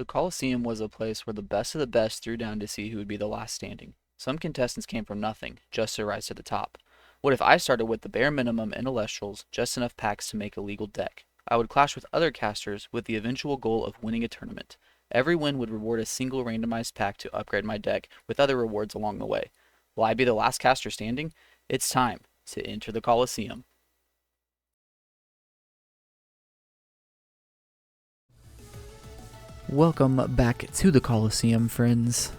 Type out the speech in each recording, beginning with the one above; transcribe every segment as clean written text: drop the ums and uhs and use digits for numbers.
The Coliseum was a place where the best of the best threw down to see who would be the last standing. Some contestants came from nothing, just to rise to the top. What if I started with the bare minimum in Elestrals, just enough packs to make a legal deck? I would clash with other casters with the eventual goal of winning a tournament. Every win would reward a single randomized pack to upgrade my deck, with other rewards along the way. Will I be the last caster standing? It's time to enter the Coliseum. Welcome back to the Coliseum, friends.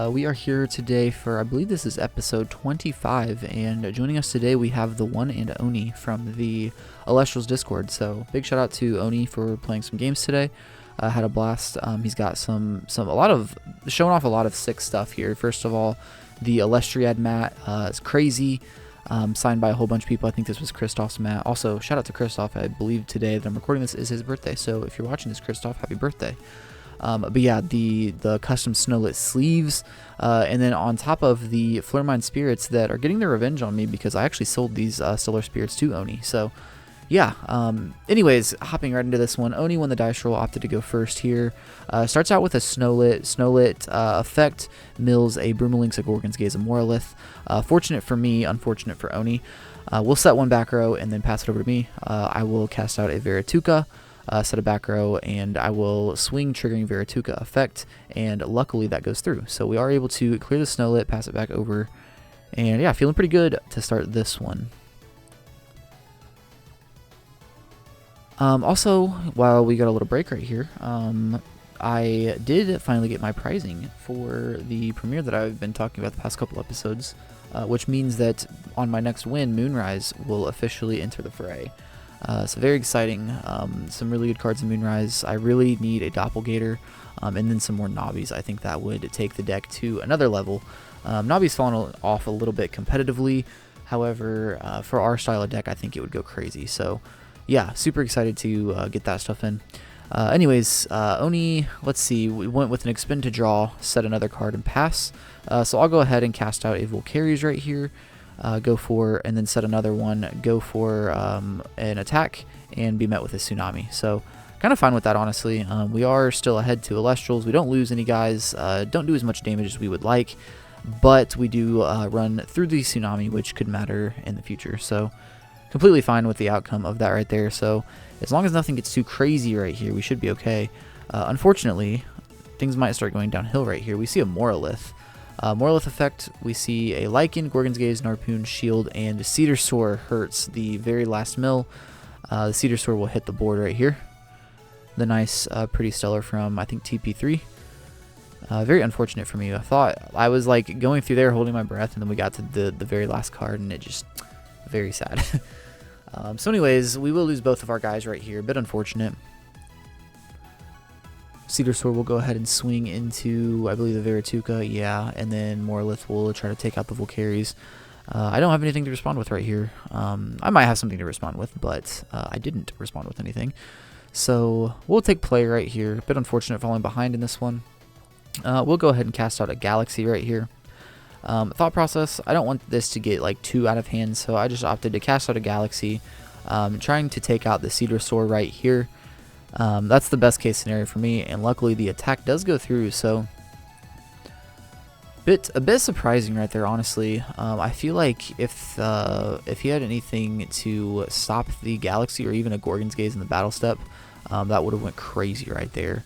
We are here today for, I believe this is episode 25, and joining us today we have the one and Oni from the Elestrals Discord. So big shout out to Oni for playing some games today. Had a blast. He's got showing off a lot of sick stuff here. First of all, the Elestriad mat is crazy. Signed by a whole bunch of people. I think this was Christoph's mat. Also, shout out to Christoph. I believe today that I'm recording this is his birthday. So if you're watching this, Christoph, happy birthday. But yeah, the custom snowlit sleeves, and then on top of the Flurmine spirits that are getting their revenge on me because I actually sold these stellar spirits to Oni. So yeah, anyways, hopping right into this one, Oni won the dice roll, opted to go first here. Starts out with a snowlit effect, mills a Brumalinx, a Gorgon's Gaze, a Moralith. Fortunate for me, unfortunate for Oni. We'll set one back row and then pass it over to me. I will cast out a Verituka. Set a back row, and I will swing triggering Verituka effect, and luckily that goes through. So we are able to clear the snowlit, pass it back over, and yeah, feeling pretty good to start this one. Also, while we got a little break right here, I did finally get my prizing for the premiere that I've been talking about the past couple episodes, which means that on my next win, Moonrise will officially enter the fray. So very exciting. Some really good cards in Moonrise. I really need a Doppelgator, and then some more Nobbies. I think that would take the deck to another level. Nobby's fallen off a little bit competitively. However, for our style of deck, I think it would go crazy. So yeah, super excited to get that stuff in. Anyways, Oni, let's see. We went with an expend to draw, set another card, and pass. So I'll go ahead and cast out a Volcaries right here. Go for, and then set another one, go for an attack, and be met with a Tsunami. So kind of fine with that, honestly. We are still ahead to Elestrals. We don't lose any guys, don't do as much damage as we would like, but we do run through the Tsunami, which could matter in the future. So completely fine with the outcome of that right there. So as long as nothing gets too crazy right here, we should be okay. Unfortunately, things might start going downhill right here. We see a Moralith. Moralith effect, we see a Lycan, Gorgon's Gaze, Narpoon, Shield, and Cedar Soar hurts the very last mill. The Cedar Soar will hit the board right here. The nice, pretty stellar from, I think, TP3. Very unfortunate for me. I thought I was like going through there holding my breath, and then we got to the very last card, and it just, very sad. So anyways, we will lose both of our guys right here. A bit unfortunate. Cedar Sword will go ahead and swing into, I believe, the Verituka, yeah, and then Moralith will try to take out the Volcaries. I don't have anything to respond with right here. I might have something to respond with, but I didn't respond with anything. So we'll take play right here. A bit unfortunate falling behind in this one. We'll go ahead and cast out a Galaxy right here. Thought process, I don't want this to get like too out of hand, so I just opted to cast out a Galaxy, trying to take out the Cedar Sword right here. That's the best case scenario for me, and luckily the attack does go through, so a bit surprising right there, honestly. I feel like if he had anything to stop the Galaxy or even a Gorgon's Gaze in the battle step, that would have went crazy right there.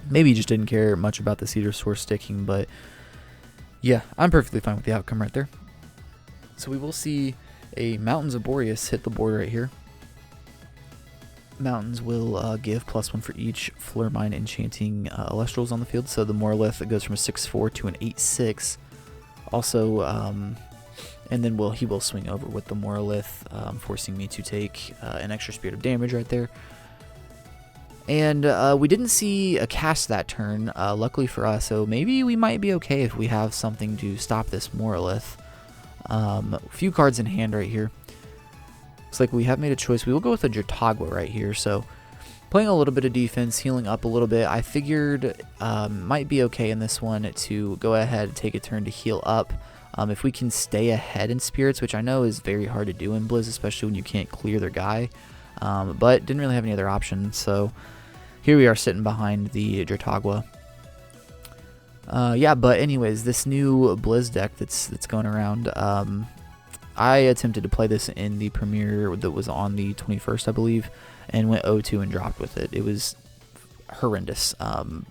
Maybe he just didn't care much about the Cedar Sword sticking, but yeah, I'm perfectly fine with the outcome right there. So we will see a Mountains of Boreas hit the board right here. Mountains will give +1 for each Flurmine enchanting Elestrals on the field. So the Moralith goes from a 6/4 to an 8/6. Also, and then he will swing over with the Moralith, forcing me to take an extra Spirit of Damage right there. And we didn't see a cast that turn, luckily for us. So maybe we might be okay if we have something to stop this Moralith. A few cards in hand right here. Looks like we have made a choice. We will go with a Jotagua right here. So playing a little bit of defense, healing up a little bit. I figured might be okay in this one to go ahead and take a turn to heal up. If we can stay ahead in spirits, which I know is very hard to do in Blizz, especially when you can't clear their guy. But didn't really have any other options. So here we are sitting behind the Dratagua. Yeah, but anyways, this new Blizz deck that's going around, I attempted to play this in the premiere that was on the 21st, I believe, and went 0-2 and dropped with it. It was horrendous. My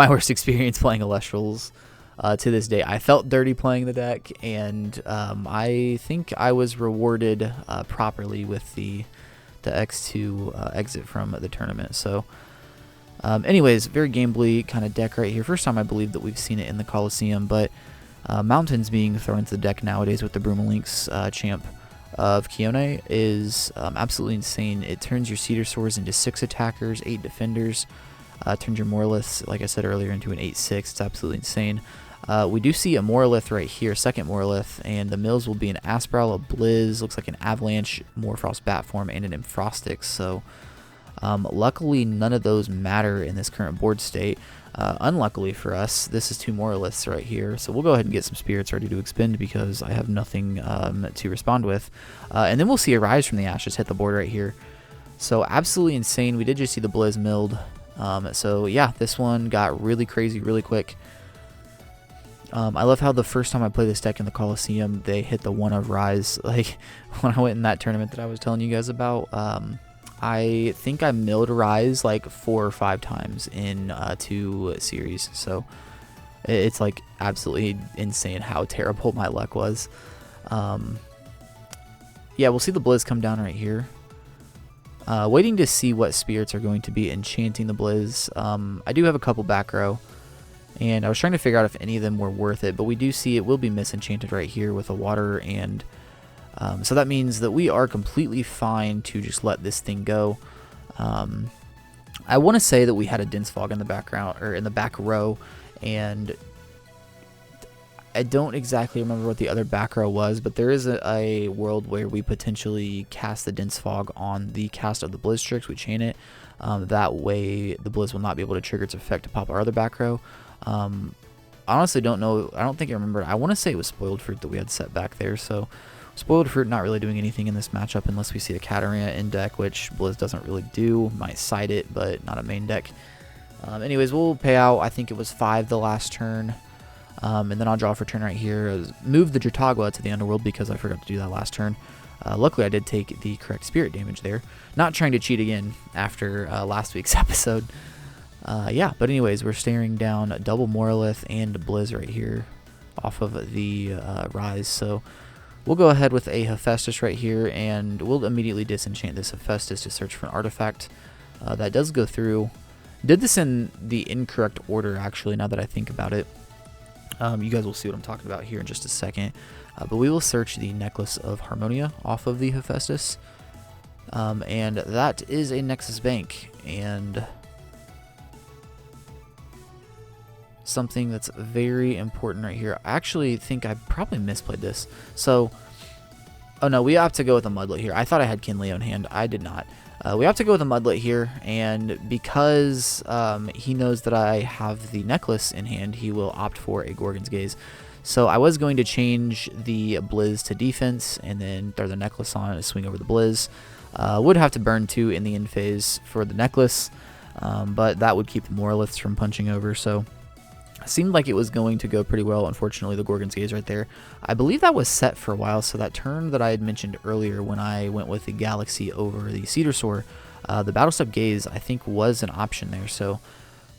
worst experience playing Elestrals to this day. I felt dirty playing the deck, and I think I was rewarded properly with the X2 exit from the tournament. So anyways, very gambly kind of deck right here. First time I believe that we've seen it in the Coliseum, but Mountains being thrown into the deck nowadays with the Brumelink's champ of Kione is absolutely insane. It turns your Cedar Swords into 6 attackers, 8 defenders, turns your Morliths, like I said earlier, into an 8/6. It's absolutely insane. We do see a Morlith right here, second Morlith, and the mills will be an Aspral, a Blizz, looks like an Avalanche, Morfrost Bat form, and an Infrostix. So luckily none of those matter in this current board state. Unluckily for us, this is 2 Morliths right here, so we'll go ahead and get some spirits ready to expend because I have nothing to respond with. And then we'll see a Rise from the Ashes hit the board right here. So absolutely insane. We did just see the Blizz milled. So yeah, this one got really crazy really quick. I love how the first time I played this deck in the Coliseum, they hit the 1 of Rise. Like, when I went in that tournament that I was telling you guys about, I think I milled Rise like 4 or 5 times in 2 series. So it's like absolutely insane how terrible my luck was. Yeah, we'll see the Blizz come down right here. Waiting to see what spirits are going to be enchanting the Blizz. I do have a couple back row, and I was trying to figure out if any of them were worth it, but we do see it will be misenchanted right here with a water, and so that means that we are completely fine to just let this thing go. I want to say that we had a dense fog in the background, or in the back row, and I don't exactly remember what the other back row was, but there is a world where we potentially cast the dense fog on the cast of the Blizz tricks. We chain it. That way the Blizz will not be able to trigger its effect to pop our other back row. I honestly don't know. I don't think I remember. I want to say it was Spoiled Fruit that we had set back there. So Spoiled Fruit not really doing anything in this matchup unless we see a Catarina in deck, which Blizz doesn't really do. Might side it, but not a main deck. Anyways, we'll pay out. I think it was 5 the last turn. And then I'll draw for turn right here. Move the Dratagua to the Underworld because I forgot to do that last turn. Luckily, I did take the correct spirit damage there. Not trying to cheat again after last week's episode. Yeah, but anyways, we're staring down double Morlith and Blizz right here off of the Rise. So we'll go ahead with a Hephaestus right here, and we'll immediately disenchant this Hephaestus to search for an artifact. That does go through. Did this in the incorrect order, actually, now that I think about it. You guys will see what I'm talking about here in just a second. But we will search the Necklace of Harmonia off of the Hephaestus. And that is a Nexus Bank. And something that's very important right here. I actually think I probably misplayed this. So, oh no, we have to go with a Mudlet here. I thought I had Kinleo in hand. I did not. We have to go with a Mudlet here, and because he knows that I have the necklace in hand, he will opt for a Gorgon's Gaze. So I was going to change the Blizz to defense and then throw the necklace on and swing over the Blizz. Would have to burn 2 in the end phase for the necklace, but that would keep the Morliths from punching over, so seemed like it was going to go pretty well. Unfortunately, the Gorgon's Gaze right there. I believe that was set for a while, so that turn that I had mentioned earlier when I went with the Galaxy over the Cedar Soar, the Battle Step Gaze, I think, was an option there. So,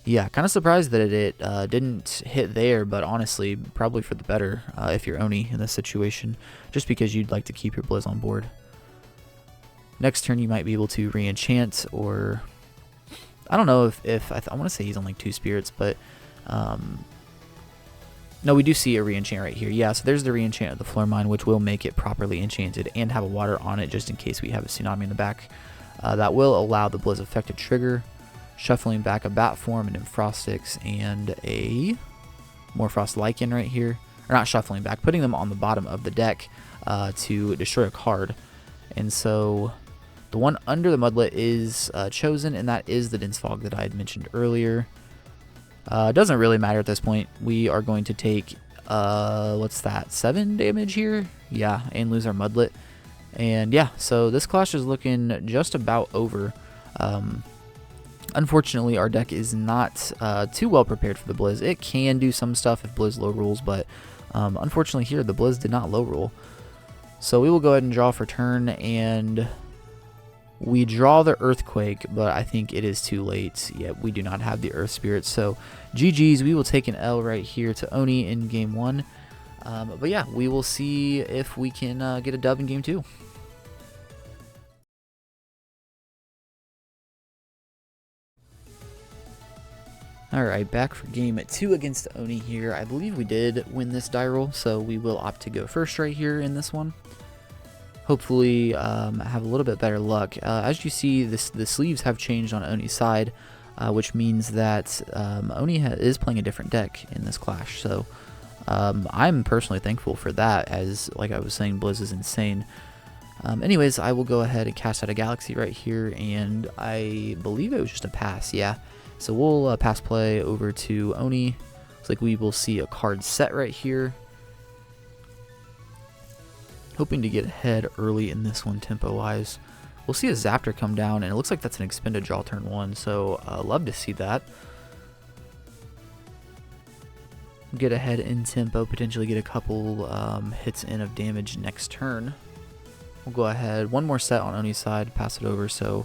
yeah, kind of surprised that it didn't hit there, but honestly, probably for the better if you're Oni in this situation, just because you'd like to keep your Blizz on board. Next turn, you might be able to re-enchant, or I don't know if I want to say he's on like 2 spirits, but no, we do see a re-enchant right here. Yeah, so there's the re-enchant of the Floor Mine, which will make it properly enchanted and have a water on it just in case we have a Tsunami in the back. That will allow the Blizz effect to trigger, shuffling back a Bat form, an Infrostix, and a Morfrost Lichen right here. Or not shuffling back, putting them on the bottom of the deck to destroy a card. And so the one under the Mudlet is chosen, and that is the Dense Fog that I had mentioned earlier. Doesn't really matter at this point. We are going to take, what's that, 7 damage here? Yeah, and lose our Mudlet. And yeah, so this clash is looking just about over. Unfortunately, our deck is not too well prepared for the Blizz. It can do some stuff if Blizz low rolls, but unfortunately here, the Blizz did not low roll. So we will go ahead and draw for turn, and we draw the Earthquake, but I think it is too late. Yeah, we do not have the Earth Spirit, so GG's. We will take an L right here to Oni in game 1. But yeah, we will see if we can get a dub in game 2. Alright, back for game 2 against Oni here. I believe we did win this die roll, so we will opt to go first right here in this one. Hopefully have a little bit better luck. As you see, the sleeves have changed on Oni's side, which means that Oni is playing a different deck in this clash. So I'm personally thankful for that, as like I was saying, Blizz is insane. Anyways, I will go ahead and cast out a Galaxy right here, and I believe it was just a pass, yeah. So we'll pass play over to Oni. Looks like we will see a card set right here. Hoping to get ahead early in this one tempo-wise. We'll see a Zaptor come down, and it looks like that's an expended draw turn 1, so love to see that. Get ahead in tempo, potentially get a couple hits in of damage next turn. We'll go ahead, one more set on Oni's side, pass it over, so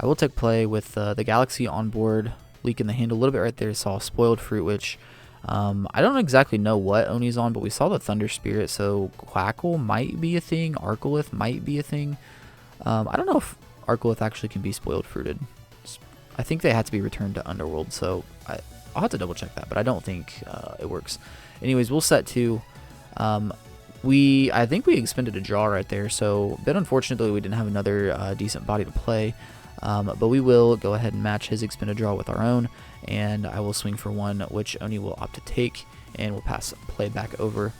I will take play with the Galaxy on board, leaking the hand a little bit right there. Saw Spoiled Fruit, which I don't exactly know what Oni's on, but we saw the Thunder Spirit, so Quackle might be a thing, Arcolith might be a thing. I don't know if Arcolith actually can be Spoiled Fruited. I think they had to be returned to Underworld, so I'll have to double check that, but I don't think it works. Anyways, we'll set 2. I think we expended a draw right there, so a bit unfortunately we didn't have another decent body to play. But we will go ahead and match his expended draw with our own, and I will swing for 1, which Oni will opt to take, and we'll pass play back over.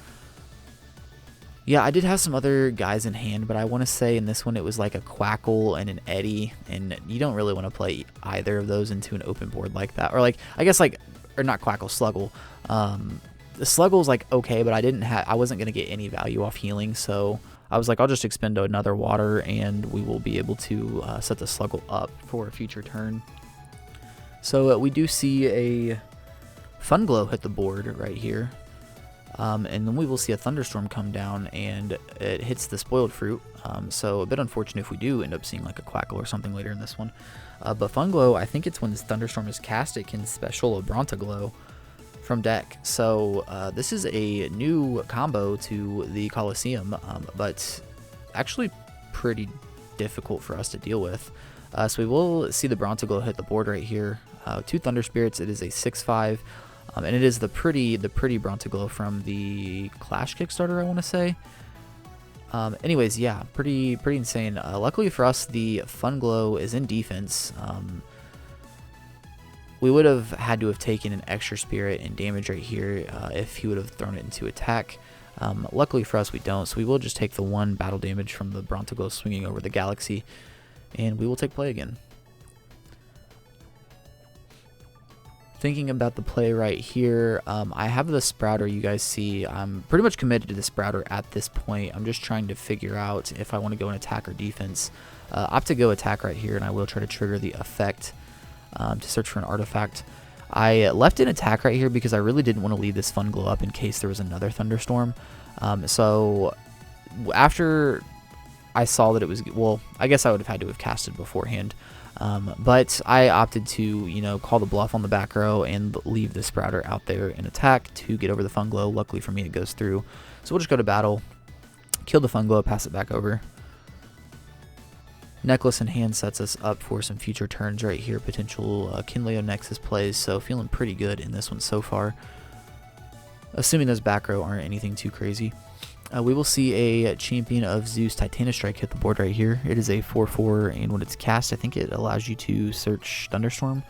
Yeah, I did have some other guys in hand, but I want to say in this one it was like a Quackle and an Eddy, and you don't really want to play either of those into an open board like that. Or like, I guess like, or not Quackle, Sluggle. The Sluggle's like okay, but I wasn't going to get any value off healing, so I was like, I'll just expend another water, and we will be able to set the Sluggle up for a future turn. So we do see a Funglow hit the board right here. And then we will see a Thunderstorm come down, and it hits the Spoiled Fruit. So a bit unfortunate if we do end up seeing like a Quackle or something later in this one. But Funglow, I think it's when this Thunderstorm is cast, it can special a Brontoglow from deck. So this is a new combo to the Coliseum, but actually pretty difficult for us to deal with. So we will see the Brontoglow hit the board right here. 2 Thunder Spirits. It is a 6/5. And it is the pretty Brontoglow from the Clash Kickstarter, I want to say. Anyways, yeah, pretty insane. Luckily for us, the Funglow is in defense. We would have had to have taken an extra spirit and damage right here if he would have thrown it into attack. Luckily for us, we don't, so we will just take the 1 battle damage from the Brontoglow swinging over the Galaxy, and we will take play again. Thinking about the play right here, I have the Sprouter. You guys see I'm pretty much committed to the Sprouter at this point. I'm just trying to figure out if I want to go in attack or defense. Opt to go attack right here, and I will try to trigger the effect to search for an artifact. I left in attack right here because I really didn't want to leave this Funglow up in case there was another Thunderstorm. So after I saw that it was, well, I guess I would have had to have casted beforehand. But I opted to, call the bluff on the back row and leave the Sprouter out there in attack to get over the Funglow. Luckily for me, it goes through. So we'll just go to battle, kill the Funglow, pass it back over. Necklace in hand sets us up for some future turns right here. Potential Kinleo Nexus plays, so feeling pretty good in this one so far. Assuming those back row aren't anything too crazy. We will see a Champion of Zeus Titanostrike hit the board right here. It is a 4/4, and when it's cast, I think it allows you to search Thunderstorm.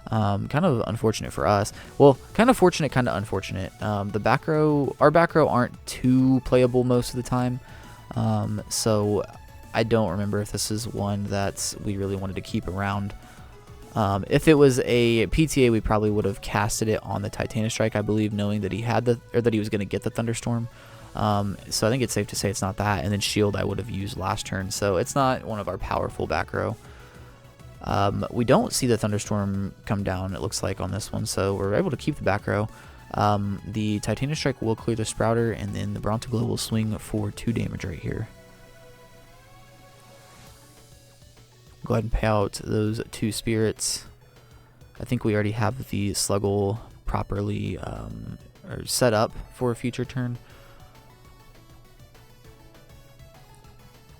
Kind of unfortunate for us. Well, kind of fortunate, kind of unfortunate. The back row, our back row aren't too playable most of the time. So I don't remember if this is one that we really wanted to keep around. If it was a PTA, we probably would have casted it on the Titanostrike, I believe, knowing that he had that he was going to get the Thunderstorm. So I think it's safe to say it's not that. And then Shield I would have used last turn, so it's not one of our powerful back row. We don't see the Thunderstorm come down, it looks like, on this one, so we're able to keep the back row. The Titanic Strike will clear the Sprouter, and then the Bronto-Glow will swing for 2 damage right here. Go ahead and pay out those 2 spirits. I think we already have the Sluggle properly or set up for a future turn.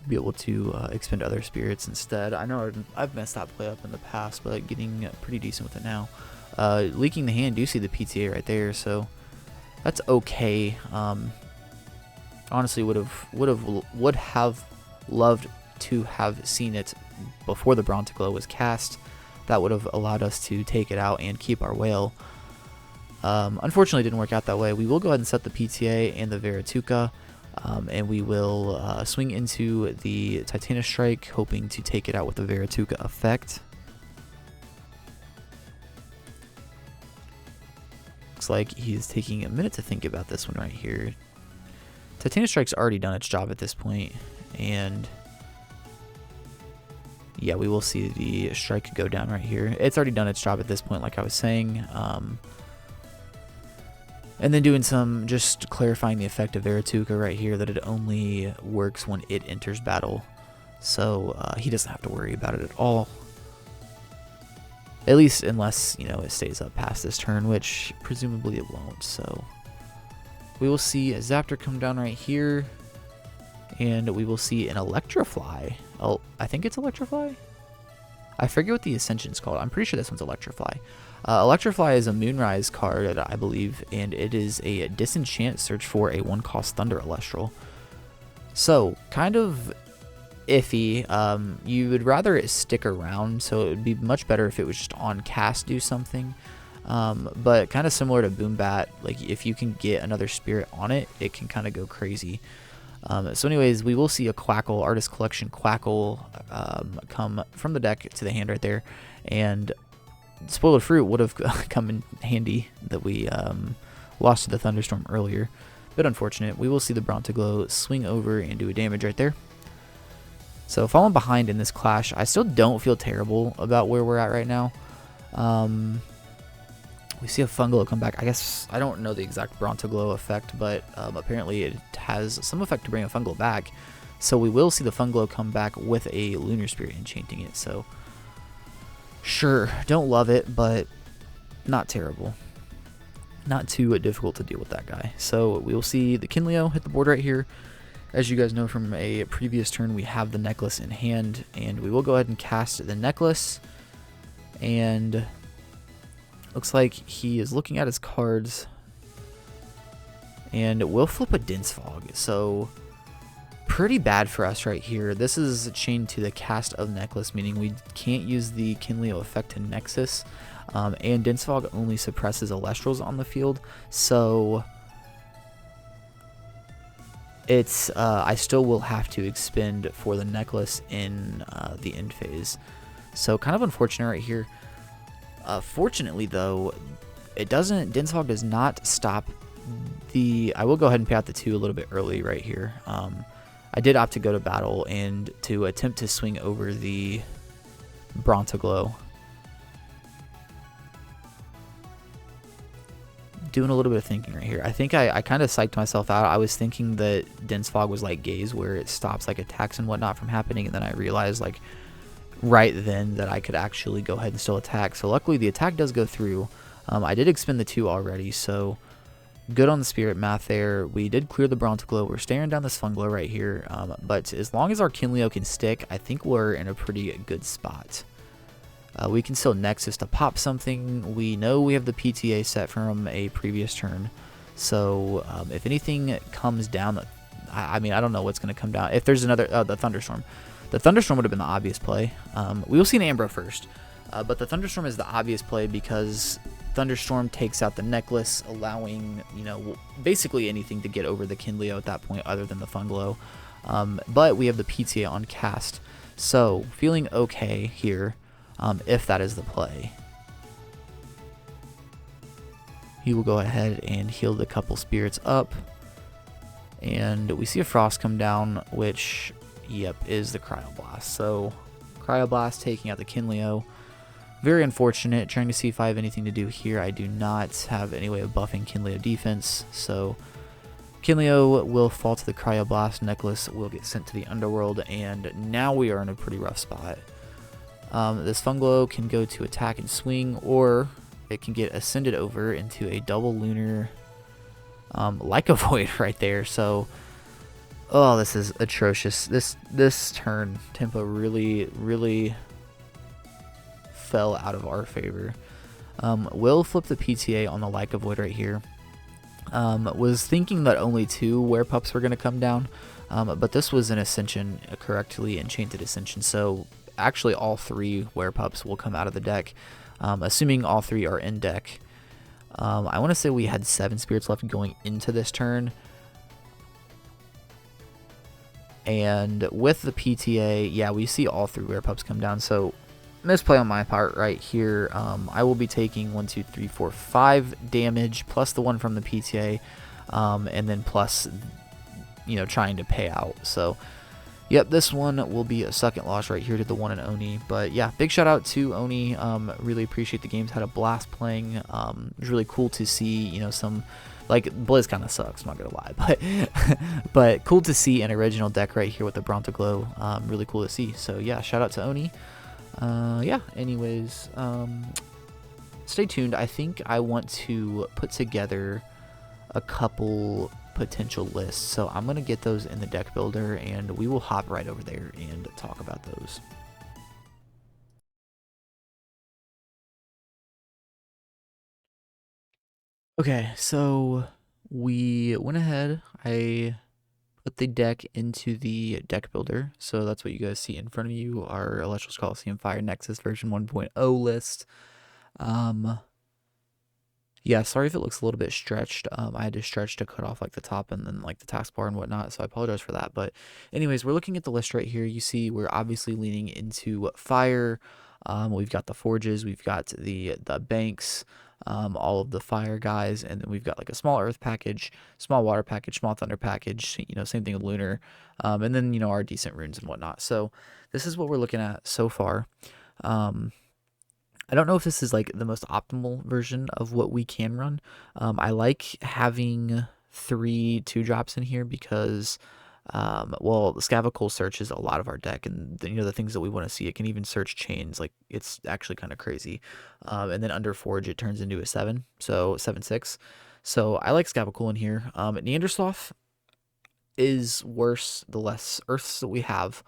Be able to expend other spirits instead. I know I've messed that play up in the past, but getting pretty decent with it now. Leaking the hand, do see the PTA right there, so that's okay. Honestly, would have loved to have seen it before the Bronto-Glow was cast. That would have allowed us to take it out and keep our whale. Unfortunately, it didn't work out that way. We will go ahead and set the PTA and the Verituka, and we will swing into the Titanic Strike, hoping to take it out with the Verituka effect. Looks like he's taking a minute to think about this one right here. Titanic Strike's already done its job at this point, and yeah, we will see the strike go down right here. It's already done its job at this point, like I was saying. And then doing some, just clarifying the effect of Verituka right here, that it only works when it enters battle. So he doesn't have to worry about it at all. At least unless, you know, it stays up past this turn, which presumably it won't. So we will see a Zaptor come down right here. And we will see an Electrifly. Oh, I think it's Electrifly? I forget what the Ascension's called. I'm pretty sure this one's Electrifly. Electrifly is a Moonrise card, I believe, and it is a disenchant, search for a 1-cost Thunder Elestral. So, kind of iffy. You would rather it stick around, so it would be much better if it was just on cast do something. But kind of similar to Boombat, like if you can get another spirit on it, it can kind of go crazy. So anyways, we will see a Quackle, Artist Collection Quackle, come from the deck to the hand right there, and Spoiled Fruit would have come in handy that we lost to the Thunderstorm earlier. Bit unfortunate. We will see the Bronto-Glow swing over and do a damage right there. So falling behind in this clash, I still don't feel terrible about where we're at right now. We see a Funglow come back. I guess I don't know the exact Bronto-Glow effect, but apparently it has some effect to bring a Funglow back. So we will see the Funglow come back with a Lunar Spirit enchanting it. So sure, don't love it, but not terrible. Not too difficult to deal with that guy. So we will see the Kinleo hit the board right here. As you guys know from a previous turn, we have the necklace in hand, and we will go ahead and cast the necklace. And looks like he is looking at his cards, and we'll flip a Dense Fog. So pretty bad for us right here. This is chained to the cast of necklace, meaning we can't use the Kinleo effect to Nexus, and Dense Fog only suppresses Elestrals on the field. So it's I still will have to expend for the necklace in the end phase. So kind of unfortunate right here. Fortunately, though, it doesn't. Dense Fog does not stop the. I will go ahead and pay out the 2 a little bit early right here. I did opt to go to battle and to attempt to swing over the Bronto-Glow. Doing a little bit of thinking right here. I think I kind of psyched myself out. I was thinking that Dense Fog was like Gaze, where it stops like attacks and whatnot from happening, and then I realized like right then that I could actually go ahead and still attack. So luckily the attack does go through. I did expend the 2 already, so good on the spirit math there. We did clear the Bronto-Glow. We're staring down this Funglow right here, but as long as our Kinleo can stick, I think we're in a pretty good spot. We can still Nexus to pop something. We know we have the PTA set from a previous turn, so if anything comes down, I mean, I don't know what's going to come down. If there's another, the Thunderstorm. The Thunderstorm would have been the obvious play. We will see an Ambro first, but the Thunderstorm is the obvious play because Thunderstorm takes out the necklace, allowing, you know, basically anything to get over the Kinleo at that point other than the Funglow. But we have the PTA on cast, so feeling okay here if that is the play. He will go ahead and heal the couple spirits up, and we see a Frost come down, which, yep, is the Cryoblast. So Cryoblast, taking out the Kinleo. Very unfortunate. Trying to see if I have anything to do here. I do not have any way of buffing Kinleo defense, so Kinleo will fall to the Cryoblast. Necklace will get sent to the Underworld, and now we are in a pretty rough spot. This Funglo can go to attack and swing, or it can get ascended over into a double lunar like a void right there. So, oh, this is atrocious. This turn tempo really fell out of our favor. Will flip the PTA on the Like a Void right here. Was thinking that only 2 Werepups were going to come down, but this was an Ascension, a correctly enchanted Ascension, so actually all 3 Werepups will come out of the deck, assuming all 3 are in deck. I want to say we had 7 spirits left going into this turn, and with the PTA, yeah, we see all 3 Werepups come down, so misplay on my part right here. I will be taking 1, 2, 3, 4, 5 damage plus the 1 from the PTA, and then plus, trying to pay out. So, yep, this one will be a second loss right here to the one and Oni. But yeah, big shout out to Oni. Really appreciate the games. Had a blast playing. It was really cool to see, some. Like, Blizz kind of sucks, I'm not going to lie, but cool to see an original deck right here with the Brontoglow. Really cool to see. So yeah, shout out to Oni. Yeah, anyways, stay tuned. I think I want to put together a couple potential lists, so I'm going to get those in the deck builder, and we will hop right over there and talk about those. Okay, so we went ahead, I put the deck into the deck builder, so that's what you guys see in front of you, our Elestrals Coliseum Fire Nexus version 1.0 list. Yeah, sorry if it looks a little bit stretched. I had to stretch to cut off like the top and then like the taskbar and whatnot, so I apologize for that. But anyways, we're looking at the list right here. You see we're obviously leaning into fire. We've got the forges, we've got the banks, all of the fire guys, and then we've got like a small earth package, small water package, small thunder package, same thing with lunar, and then our decent runes and whatnot. So this is what we're looking at so far. I don't know if this is like the most optimal version of what we can run. I like having 3 2-drops in here because, well, the Scavacle searches a lot of our deck, and the things that we want to see. It can even search chains, like it's actually kind of crazy. And then under Forge, it turns into a 7, so 7/6. So I like Scavacle in here. Neandersloth is worse the less Earths that we have.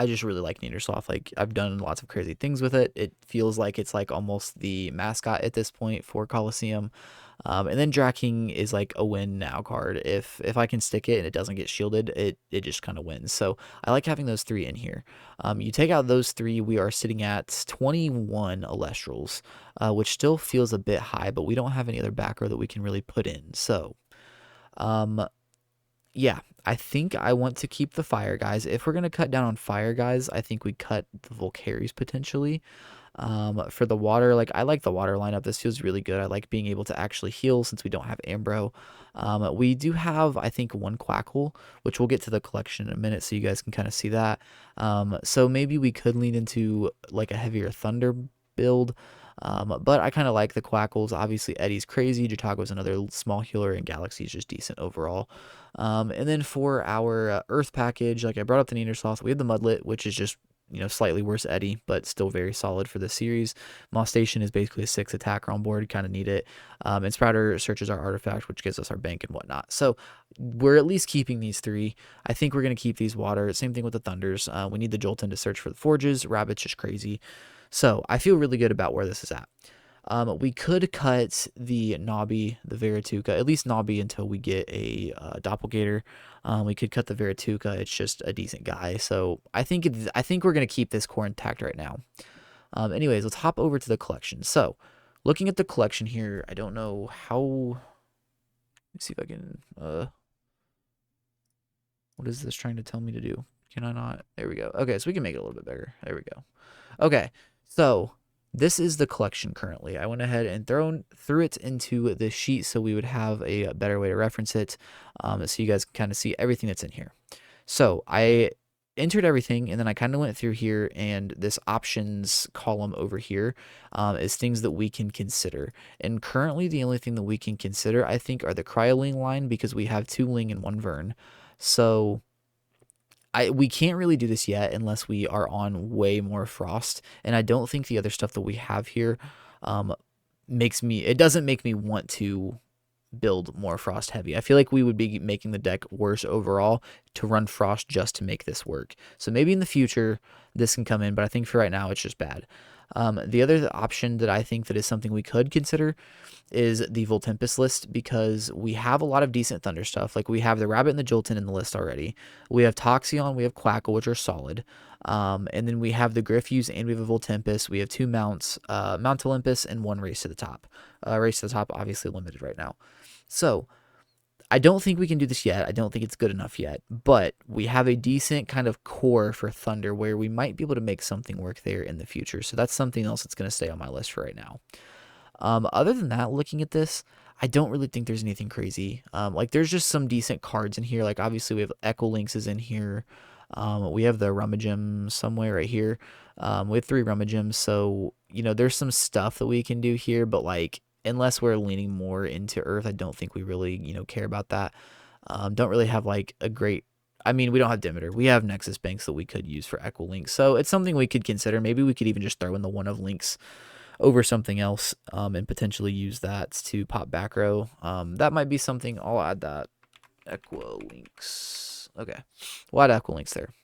I just really like Neandersloth. Like, I've done lots of crazy things with it. It feels like it's like almost the mascot at this point for Coliseum. And then Draking is like a win now card. If I can stick it and it doesn't get shielded, it just kind of wins. So I like having those 3 in here. You take out those 3, we are sitting at 21 Elestrals, which still feels a bit high, but we don't have any other back row that we can really put in. So, yeah, I think I want to keep the fire guys. If we're going to cut down on fire guys, I think we cut the Volcaries potentially. For the water, like, I like the water lineup. This feels really good. I like being able to actually heal since we don't have Ambro. We do have, I think, 1 Quackle, which we'll get to the collection in a minute so you guys can kind of see that. So maybe we could lean into like a heavier Thunder build. But I kind of like the Quackles. Obviously, Eddie's crazy. Jatago's another small healer, and Galaxy's just decent overall. And then for our Earth package, like I brought up the Neandersloth, we have the Mudlet, which is just, slightly worse Eddie, but still very solid for the series. Moss Station is basically a 6 attacker on board. Kind of need it. And Sprouter searches our artifact, which gives us our bank and whatnot. So we're at least keeping these 3. I think we're going to keep these water. Same thing with the Thunders. We need the Jolton to search for the Forges. Rabbit's just crazy. So I feel really good about where this is at. We could cut the Nobby, the Verituka, at least Nobby until we get a Doppelgator. We could cut the Verituka. It's just a decent guy. So I think we're going to keep this core intact right now. Anyways, let's hop over to the collection. So looking at the collection here, I don't know how... Let's see if I can... what is this trying to tell me to do? Can I not? There we go. Okay, so we can make it a little bit bigger. There we go. Okay, so this is the collection currently. I went ahead and threw it into the sheet so we would have a better way to reference it, so you guys can kind of see everything that's in here. So I entered everything, and then I kind of went through here, and this options column over here is things that we can consider. And currently, the only thing that we can consider, I think, are the Cryoling line, because we have 2 Ling and 1 Vern. So we can't really do this yet unless we are on way more Frost, and I don't think the other stuff that we have here um, it doesn't make me want to build more Frost heavy. I feel like we would be making the deck worse overall to run Frost just to make this work. So maybe in the future this can come in, but I think for right now it's just bad. The other option that I think that is something we could consider is the Voltempest list, because we have a lot of decent Thunder stuff. Like we have the Rabbit and the Jolton in the list already. We have Toxeon, we have Quackle, which are solid. And then we have the Griffuse and we have a Voltempest. We have 2 mounts, Mount Olympus and 1 Race to the Top. Race to the Top obviously limited right now. So I don't think we can do this yet. I don't think it's good enough yet, but we have a decent kind of core for Thunder where we might be able to make something work there in the future. So that's something else that's going to stay on my list for right now. Other than that, looking at this, I don't really think there's anything crazy. Like there's just some decent cards in here. Like obviously we have Echo Lynx is in here. We have the Rummagem somewhere right here. We have 3 Rummagems. So, there's some stuff that we can do here, but like, unless we're leaning more into Earth, I don't think we really, care about that. Don't really have like a great, we don't have Demeter. We have Nexus Banks that we could use for Echo Lynx. So it's something we could consider. Maybe we could even just throw in the one of Lynx over something else and potentially use that to pop back row. That might be something. I'll add that. Echo Lynx. Okay. We'll add Echo Lynx there.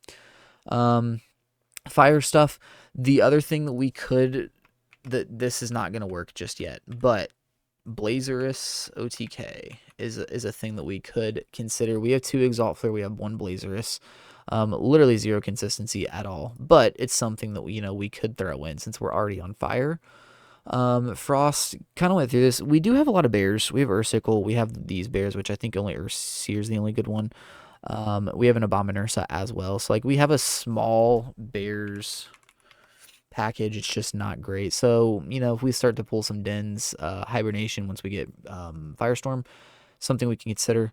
Fire stuff. The other thing that we could, that this is not going to work just yet, but Blazerus OTK is a thing that we could consider. We have 2 Exalt Flare. We have 1 Blazerus. Literally 0 consistency at all, but it's something that we could throw in since we're already on fire. Frost kind of went through this. We do have a lot of bears. We have Ursicle. We have these bears, which I think only Urseer is the only good one. We have an Abominursa as well. So like we have a small bears package. It's just not great. So, if we start to pull some dens, hibernation once we get Firestorm, something we can consider.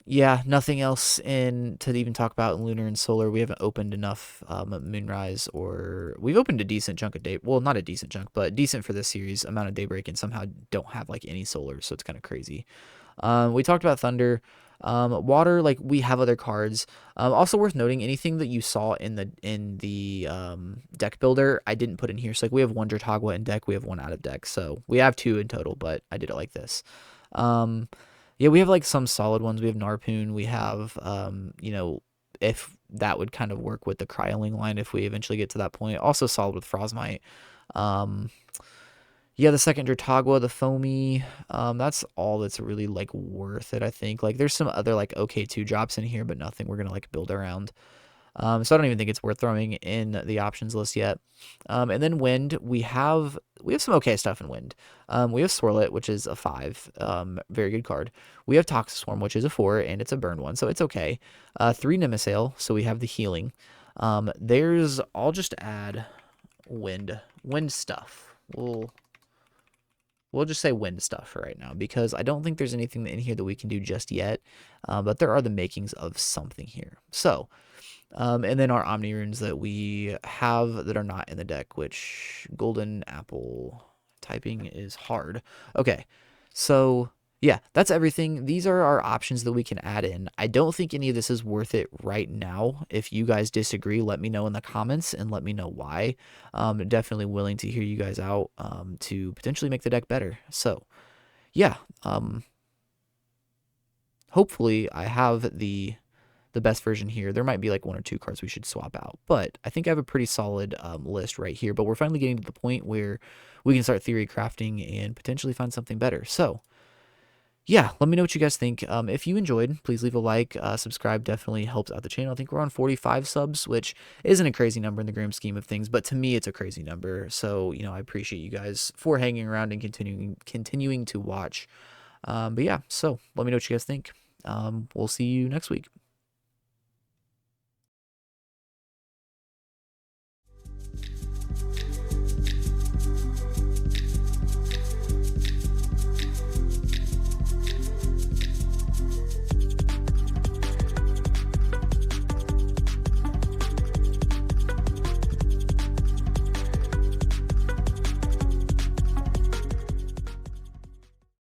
Yeah, nothing else to even talk about in Lunar and Solar. We haven't opened enough Moonrise, or we've opened a decent chunk of day. Well, not a decent chunk, but decent for this series amount of Daybreak, and somehow don't have like any Solar, so it's kind of crazy. We talked about Thunder. Water, like we have other cards. Also worth noting, anything that you saw in the deck builder, I didn't put in here. So like we have 1 Dratagua in deck, we have 1 out of deck, so we have 2 in total, but I did it like this. Yeah, we have like some solid ones. We have Narpoon. We have, if that would kind of work with the Cryoling line if we eventually get to that point. Also solid with Frostmite. Yeah, the second Dratagua, the Foamy, that's all that's really like worth it, I think. Like there's some other like okay 2 drops in here, but nothing we're gonna like build around. So I don't even think it's worth throwing in the options list yet. And then Wind, we have some okay stuff in Wind. We have Swirlet, which is a 5, very good card. We have Toxiswarm, which is a 4, and it's a burn one, so it's okay. 3 Nemesail, so we have the healing. I'll just add Wind stuff. We'll just say Wind stuff for right now, because I don't think there's anything in here that we can do just yet, but there are the makings of something here. So. And then our Omni runes that we have that are not in the deck, which Golden Apple typing is hard. Okay, so yeah, that's everything. These are our options that we can add in. I don't think any of this is worth it right now. If you guys disagree, let me know in the comments and let me know why. Definitely willing to hear you guys out to potentially make the deck better. So yeah, hopefully I have the best version here. There might be like 1 or 2 cards we should swap out, but I think I have a pretty solid list right here. But we're finally getting to the point where we can start theory crafting and potentially find something better. So yeah, let me know what you guys think. If you enjoyed, please leave a like. Subscribe definitely helps out the channel. I think we're on 45 subs, which isn't a crazy number in the grand scheme of things, but to me it's a crazy number. So I appreciate you guys for hanging around and continuing to watch. But yeah, so let me know what you guys think. We'll see you next week.